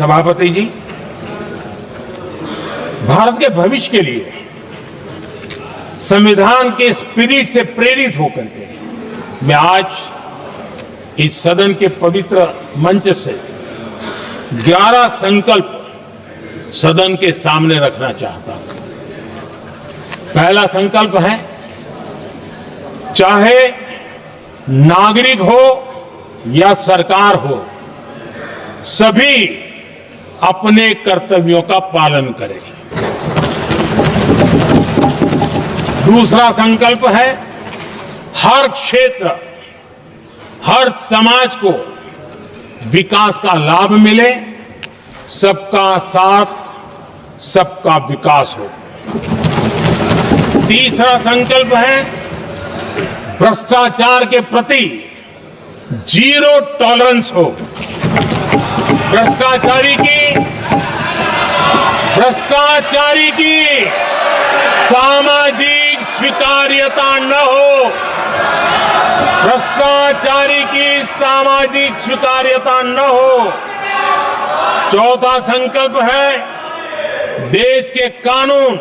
सभापति जी, भारत के भविष्य के लिए संविधान के स्पिरिट से प्रेरित होकर के मैं आज इस सदन के पवित्र मंच से 11 संकल्प सदन के सामने रखना चाहता हूं। पहला संकल्प है, चाहे नागरिक हो या सरकार हो, सभी अपने कर्तव्यों का पालन करें। दूसरा संकल्प है, हर क्षेत्र, हर समाज को विकास का लाभ मिले, सबका साथ, सबका विकास हो। तीसरा संकल्प है, भ्रष्टाचार के प्रति जीरो टॉलरेंस हो। भ्रष्टाचारी की सामाजिक स्वीकार्यता न हो। भ्रष्टाचारी की सामाजिक स्वीकार्यता न हो। चौथा संकल्प है, देश के कानून,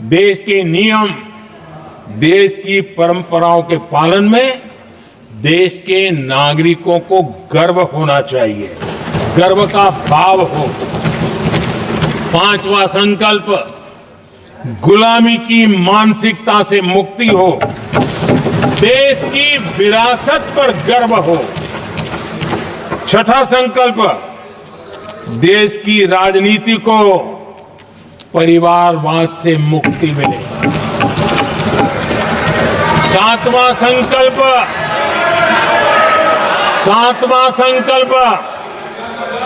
देश के नियम, देश की परंपराओं के पालन में देश के नागरिकों को गर्व होना चाहिए, गर्व का भाव हो। पांचवा संकल्प, गुलामी की मानसिकता से मुक्ति हो, देश की विरासत पर गर्व हो। छठा संकल्प, देश की राजनीति को परिवारवाद से मुक्ति मिले। सातवां संकल्प,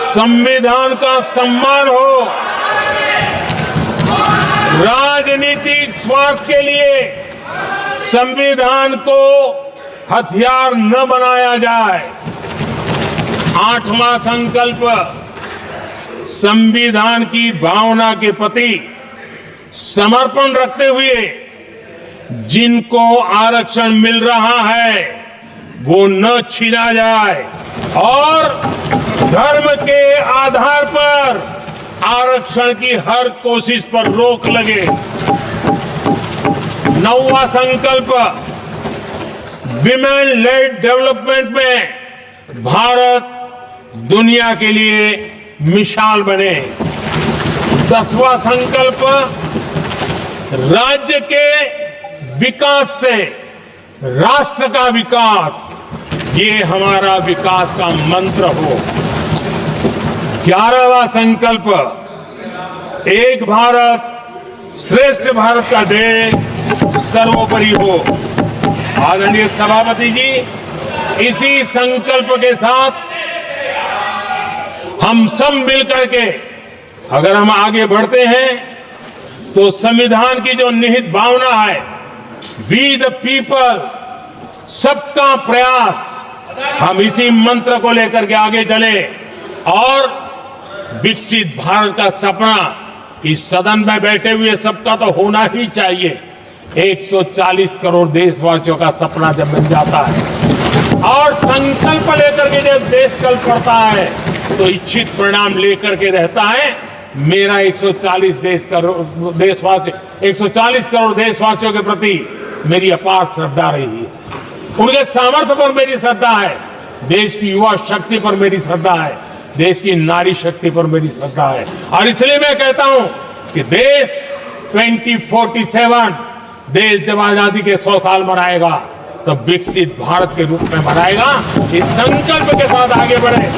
संविधान का सम्मान हो। राजनीतिक स्वार्थ के लिए संविधान को हथियार न बनाया जाए। आठवां संकल्प, संविधान की भावना के प्रति समर्पण रखते हुए जिनको आरक्षण मिल रहा है वो न छीना जाए और धर्म के आधार पर आरक्षण की हर कोशिश पर रोक लगे। नौवां संकल्प, विमेन लेड डेवलपमेंट में भारत दुनिया के लिए मिसाल बने। 10वां संकल्प, राज्य के विकास से राष्ट्र का विकास, ये हमारा विकास का मंत्र हो। 11वां संकल्प, एक भारत श्रेष्ठ भारत का ध्येय सर्वोपरि हो। आदरणीय सभापति जी, इसी संकल्प के साथ हम सब मिलकर के अगर हम आगे बढ़ते हैं तो संविधान की जो निहित भावना है, वी द पीपल, सबका प्रयास, हम इसी मंत्र को लेकर के आगे चले और विकसित भारत का सपना इस सदन में बैठे हुए सबका तो होना ही चाहिए। 140 करोड़ देशवासियों का सपना जब बन जाता है और संकल्प लेकर के जब देश चल पड़ता है तो इच्छित परिणाम लेकर के रहता है। मेरा 140 करोड़ देशवासियों के प्रति मेरी अपार श्रद्धा रही है। उनके सामर्थ्य पर मेरी श्रद्धा है, देश की युवा शक्ति पर मेरी श्रद्धा है, देश की नारी शक्ति पर मेरी श्रद्धा है। और इसलिए मैं कहता हूं कि देश 2047 देश जब आजादी के 100 साल मनाएगा तो विकसित भारत के रूप में मनाएगा। इस संकल्प के साथ आगे बढ़े।